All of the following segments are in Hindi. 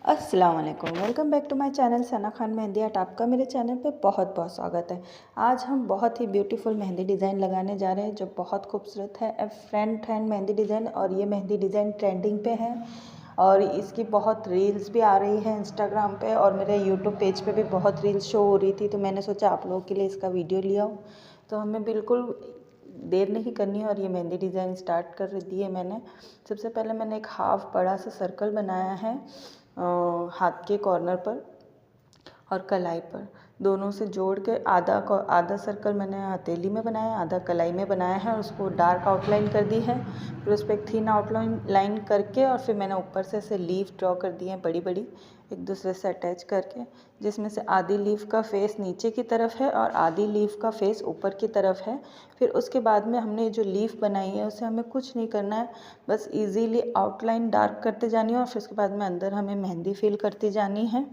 अस्सलाम वालेकुम, welcome back to my channel Sana Khan Mehndi art. आपका मेरे चैनल पे बहुत बहुत स्वागत है। आज हम बहुत ही ब्यूटीफुल मेहंदी डिज़ाइन लगाने जा रहे हैं जो बहुत खूबसूरत है। फ्रंट हैंड मेहंदी डिज़ाइन, और ये मेहंदी डिज़ाइन ट्रेंडिंग पे है और इसकी बहुत रील्स भी आ रही है इंस्टाग्राम पे, और मेरे यूट्यूब पेज पे भी बहुत रील्स शो हो रही थी। तो मैंने सोचा आप लोगों के लिए इसका वीडियो लिया हूँ। तो हमें बिल्कुल देर नहीं करनी है और ये मेहंदी डिज़ाइन स्टार्ट कर दी है मैंने। सबसे पहले मैंने एक हाफ बड़ा सा सर्कल बनाया है हाथ के कॉर्नर पर और कलाई पर, दोनों से जोड़ के आधा सर्कल मैंने हथेली में बनाया, आधा कलाई में बनाया है और उसको डार्क आउटलाइन कर दी है। फिर उस पर एक थिन आउटलाइन लाइन करके और फिर मैंने ऊपर से ऐसे लीफ ड्रॉ कर दी है बड़ी बड़ी, एक दूसरे से अटैच करके, जिसमें से आधी लीफ का फेस नीचे की तरफ है और आधी लीफ का फेस ऊपर की तरफ है। फिर उसके बाद में हमने जो लीफ बनाई है उसे हमें कुछ नहीं करना है, बस इजीली आउटलाइन डार्क करते जानी है और फिर उसके बाद में अंदर हमें मेहंदी फिल करती जानी है।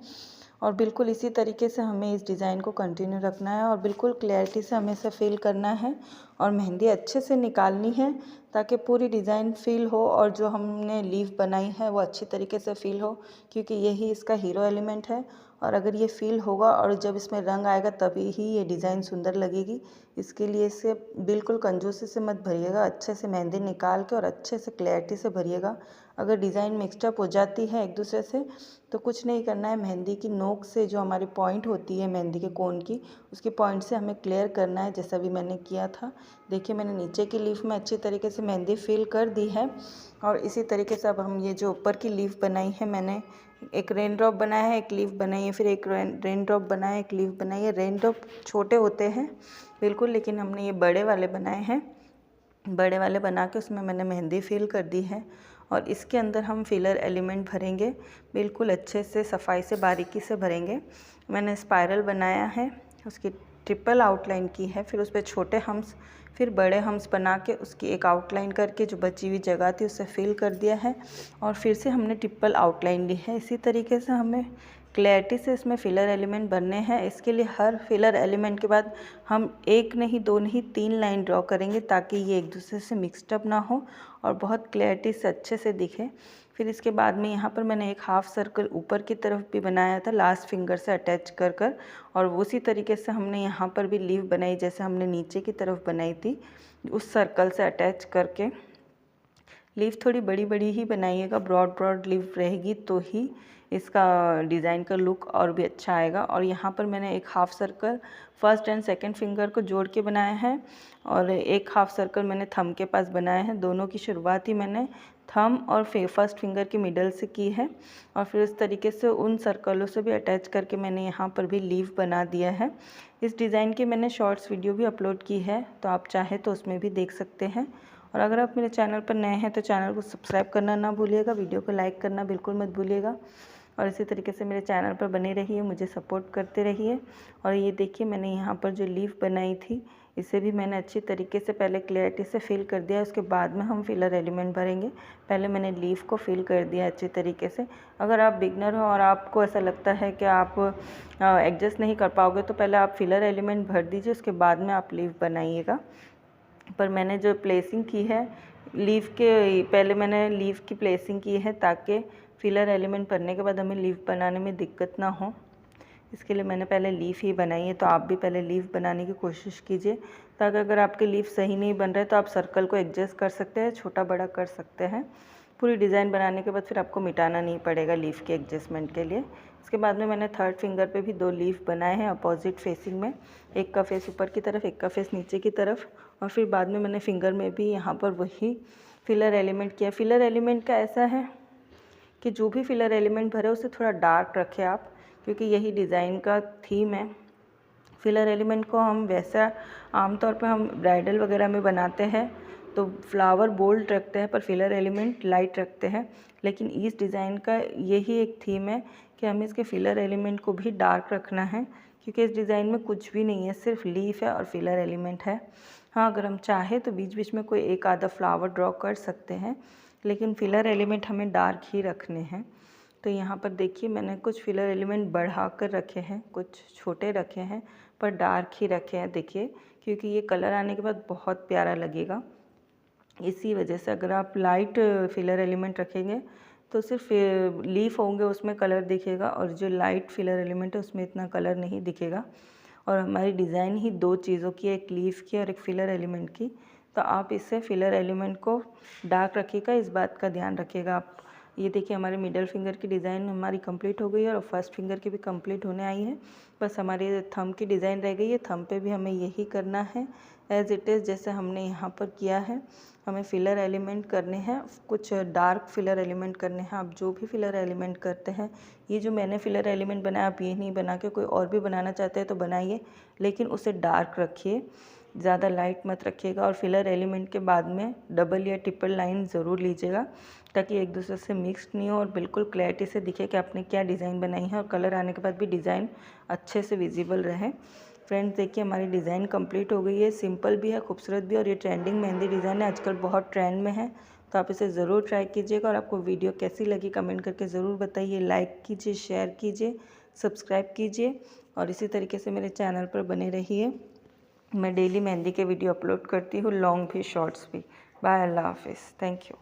और बिल्कुल इसी तरीके से हमें इस डिज़ाइन को कंटिन्यू रखना है और बिल्कुल क्लैरिटी से हमें इसे फिल करना है और मेहंदी अच्छे से निकालनी है ताकि पूरी डिज़ाइन फिल हो और जो हमने लीफ बनाई है वो अच्छी तरीके से फिल हो, क्योंकि यही इसका हीरो एलिमेंट है। और अगर ये फिल होगा और जब इसमें रंग आएगा तभी ही ये डिज़ाइन सुंदर लगेगी। इसके लिए इसे बिल्कुल कंजूसी से मत भरिएगा, अच्छे से मेहंदी निकाल के और अच्छे से क्लैरिटी से भरिएगा। अगर डिज़ाइन मिक्सअप हो जाती है एक दूसरे से तो कुछ नहीं करना है, मेहंदी की नोक से जो हमारी पॉइंट होती है मेहंदी के कोन की, उसकी पॉइंट से हमें क्लियर करना है, जैसा भी मैंने किया था। देखिए मैंने नीचे की लीफ में अच्छी तरीके से मेहंदी फिल कर दी है और इसी तरीके से अब हम ये जो ऊपर की लीफ बनाई है, मैंने एक रेन ड्रॉप बनाया है, एक लीफ बनाई है, फिर एक रेन ड्रॉप बनाया है, एक लीफ बनाई है। रेन ड्रॉप छोटे होते हैं बिल्कुल, लेकिन हमने ये बड़े वाले बनाए हैं। बड़े वाले बना के उसमें मैंने मेहंदी फिल कर दी है और इसके अंदर हम फिलर एलिमेंट भरेंगे, बिल्कुल अच्छे से सफाई से बारीकी से भरेंगे। मैंने स्पाइरल बनाया है, उसकी ट्रिपल आउटलाइन की है, फिर उस पर छोटे हम्स, फिर बड़े हम्स बना के उसकी एक आउटलाइन करके जो बची हुई जगह थी उसे फिल कर दिया है और फिर से हमने ट्रिपल आउटलाइन ली है। इसी तरीके से हमें क्लैरिटी से इसमें फिलर एलिमेंट बनने हैं। इसके लिए हर फिलर एलिमेंट के बाद हम एक नहीं, दो नहीं, 3 लाइन ड्रॉ करेंगे ताकि ये एक दूसरे से मिक्सड अप ना हो और बहुत क्लैरिटी से अच्छे से दिखे। फिर इसके बाद में यहाँ पर मैंने एक हाफ सर्कल ऊपर की तरफ भी बनाया था लास्ट फिंगर से अटैच कर कर, और उसी तरीके से हमने यहाँ पर भी लीफ बनाई जैसे हमने नीचे की तरफ बनाई थी, उस सर्कल से अटैच करके। लीफ थोड़ी बड़ी बड़ी ही बनाइएगा, ब्रॉड ब्रॉड लीफ रहेगी तो ही इसका डिज़ाइन का लुक और भी अच्छा आएगा। और यहाँ पर मैंने एक half circle first and second finger को जोड़ के बनाया है और एक हाफ सर्कल मैंने थंब के पास बनाया है। दोनों की शुरुआत ही मैंने थंब और फर्स्ट फिंगर के मिडल से की है और फिर इस तरीके से उन सर्कलों से भी अटैच करके मैंने यहाँ पर भी लीफ बना दिया है। इस डिज़ाइन की मैंने शॉर्ट्स वीडियो भी अपलोड की है, तो आप चाहे तो उसमें भी देख सकते हैं। और अगर आप मेरे चैनल पर नए हैं तो चैनल को सब्सक्राइब करना ना भूलिएगा, वीडियो को लाइक करना बिल्कुल मत भूलिएगा और इसी तरीके से मेरे चैनल पर बने रहिए, मुझे सपोर्ट करते रहिए। और ये देखिए मैंने यहाँ पर जो लीफ बनाई थी इसे भी मैंने अच्छी तरीके से पहले क्लैरिटी से फिल कर दिया, उसके बाद में हम फिलर एलिमेंट भरेंगे। पहले मैंने लीफ को फिल कर दिया अच्छी तरीके से। अगर आप बिगनर हो और आपको ऐसा लगता है कि आप एडजस्ट नहीं कर पाओगे तो पहले आप फिलर एलिमेंट भर दीजिए, उसके बाद में आप लीफ बनाइएगा। पर मैंने जो प्लेसिंग की है लीफ के, पहले मैंने लीफ की प्लेसिंग की है ताकि फिलर एलिमेंट भरने के बाद हमें लीफ बनाने में दिक्कत ना हो, इसके लिए मैंने पहले लीफ ही बनाई है। तो आप भी पहले लीफ बनाने की कोशिश कीजिए ताकि अगर आपके लीफ सही नहीं बन रहे तो आप सर्कल को एडजस्ट कर सकते हैं, छोटा बड़ा कर सकते हैं। पूरी डिज़ाइन बनाने के बाद फिर आपको मिटाना नहीं पड़ेगा लीफ के एडजस्टमेंट के लिए। इसके बाद में मैंने थर्ड फिंगर पे भी 2 लीफ बनाए हैं अपोजिट फेसिंग में, एक का फेस ऊपर की तरफ, एक का फेस नीचे की तरफ। और फिर बाद में मैंने फिंगर में भी यहाँ पर वही फिलर एलिमेंट किया। फिलर एलिमेंट का ऐसा है कि जो भी फिलर एलिमेंट भरे उसे थोड़ा डार्क रखें आप, क्योंकि यही डिज़ाइन का थीम है। फिलर एलिमेंट को हम वैसा आमतौर पर हम ब्राइडल वगैरह में बनाते हैं तो फ्लावर बोल्ड रखते हैं पर फिलर एलिमेंट लाइट रखते हैं, लेकिन इस डिज़ाइन का यही एक थीम है कि हमें इसके फिलर एलिमेंट को भी डार्क रखना है, क्योंकि इस डिज़ाइन में कुछ भी नहीं है, सिर्फ लीफ है और फिलर एलिमेंट है। हाँ, अगर हम चाहें तो बीच बीच में कोई एक आधा फ्लावर ड्रॉ कर सकते हैं, लेकिन फिलर एलिमेंट हमें डार्क ही रखने हैं। तो यहाँ पर देखिए मैंने कुछ फिलर एलिमेंट बढ़ा कर रखे हैं, कुछ छोटे रखे हैं पर डार्क ही रखे हैं, देखिए, क्योंकि ये कलर आने के बाद बहुत प्यारा लगेगा। इसी वजह से अगर आप लाइट फिलर एलिमेंट रखेंगे तो सिर्फ लीफ होंगे उसमें कलर दिखेगा और जो लाइट फिलर एलिमेंट है उसमें इतना कलर नहीं दिखेगा। और हमारी डिज़ाइन ही दो चीज़ों की, एक लीफ की और एक फिलर एलिमेंट की। तो आप इससे फिलर एलिमेंट को डार्क रखिएगा, इस बात का ध्यान रखिएगा आप। ये देखिए हमारे मिडल फिंगर की डिज़ाइन हमारी कंप्लीट हो गई है और फर्स्ट फिंगर की भी कंप्लीट होने आई है। बस हमारी थंब की डिज़ाइन रह गई है। थंब पे भी हमें यही करना है एज़ इट इज़ जैसे हमने यहाँ पर किया है। हमें फिलर एलिमेंट करने हैं, कुछ डार्क फिलर एलिमेंट करने हैं। आप जो भी फिलर एलिमेंट करते हैं, ये जो मैंने फिलर एलिमेंट बनाया आप ये नहीं बना के कोई और भी बनाना चाहते हैं तो बनाइए, लेकिन उसे डार्क रखिए, ज़्यादा लाइट मत रखिएगा। और फिलर एलिमेंट के बाद में डबल या ट्रिपल लाइन ज़रूर लीजिएगा ताकि एक दूसरे से मिक्स नहीं हो और बिल्कुल क्लैरिटी से दिखे कि आपने क्या डिज़ाइन बनाई है और कलर आने के बाद भी डिज़ाइन अच्छे से विजिबल रहे। फ्रेंड्स देखिए हमारी डिज़ाइन कंप्लीट हो गई है, सिंपल भी है, खूबसूरत भी, और ये ट्रेंडिंग मेहंदी डिज़ाइन है, आजकल बहुत ट्रेंड में है। तो आप इसे ज़रूर ट्राई कीजिएगा और आपको वीडियो कैसी लगी कमेंट करके ज़रूर बताइए। लाइक कीजिए, शेयर कीजिए, सब्सक्राइब कीजिए और इसी तरीके से मेरे चैनल पर बने रहिए। मैं डेली मेहंदी के वीडियो अपलोड करती हूँ, लॉन्ग भी शॉर्ट्स भी। बाय, अल्लाह हाफिज़, थैंक यू।